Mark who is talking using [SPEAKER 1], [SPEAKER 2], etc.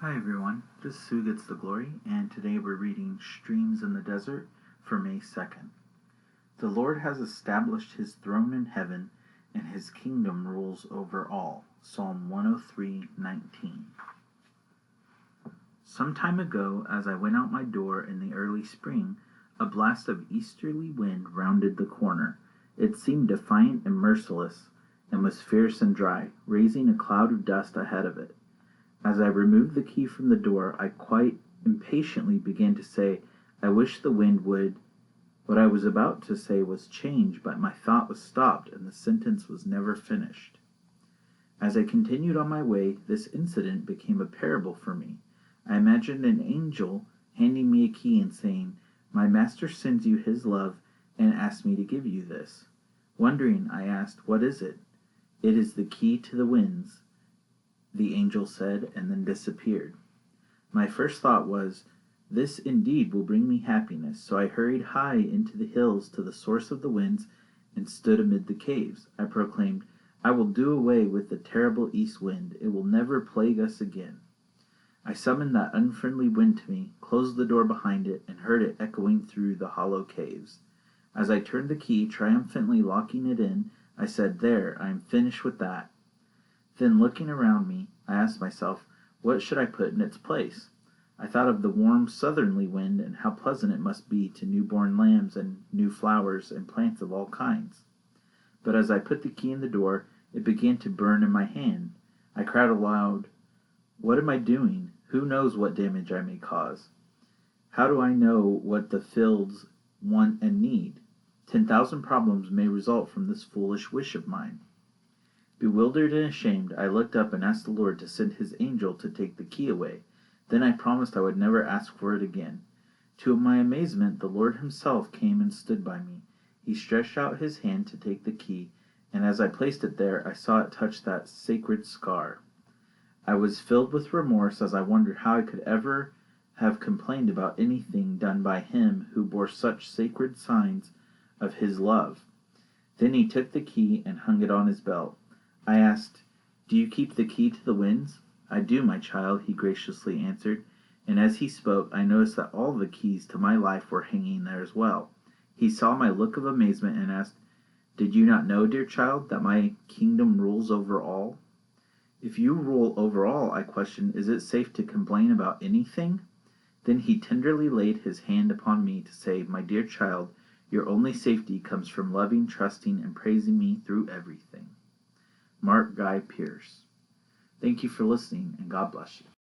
[SPEAKER 1] Hi everyone, this is Who Gets the Glory, and today we're reading Streams in the Desert for May 2nd. The Lord has established his throne in heaven, and his kingdom rules over all. Psalm 103:19. Some time ago, as I went out my door in the early spring, a blast of easterly wind rounded the corner. It seemed defiant and merciless, and was fierce and dry, raising a cloud of dust ahead of it. As I removed the key from the door, I quite impatiently began to say, I wish the wind would. What I was about to say was change, but my thought was stopped, and the sentence was never finished. As I continued on my way, this incident became a parable for me. I imagined an angel handing me a key and saying, My master sends you his love and asks me to give you this. Wondering, I asked, What is it? It is the key to the winds, the angel said, and then disappeared. My first thought was, this indeed will bring me happiness, so I hurried high into the hills to the source of the winds and stood amid the caves. I proclaimed, I will do away with the terrible east wind. It will never plague us again. I summoned that unfriendly wind to me, closed the door behind it, and heard it echoing through the hollow caves. As I turned the key, triumphantly locking it in, I said, There, I am finished with that. Then, looking around me, I asked myself, what should I put in its place? I thought of the warm southerly wind and how pleasant it must be to newborn lambs and new flowers and plants of all kinds. But as I put the key in the door, it began to burn in my hand. I cried aloud, What am I doing? Who knows what damage I may cause? How do I know what the fields want and need? 10,000 problems may result from this foolish wish of mine. Bewildered and ashamed, I looked up and asked the Lord to send his angel to take the key away. Then I promised I would never ask for it again. To my amazement, the Lord himself came and stood by me. He stretched out his hand to take the key, and as I placed it there, I saw it touch that sacred scar. I was filled with remorse as I wondered how I could ever have complained about anything done by him who bore such sacred signs of his love. Then he took the key and hung it on his belt. I asked, Do you keep the key to the winds? I do, my child, he graciously answered, and as he spoke, I noticed that all the keys to my life were hanging there as well. He saw my look of amazement and asked, Did you not know, dear child, that my kingdom rules over all? If you rule over all, I questioned, is it safe to complain about anything? Then he tenderly laid his hand upon me to say, My dear child, your only safety comes from loving, trusting, and praising me through everything. Mark Guy Pierce. Thank you for listening, and God bless you.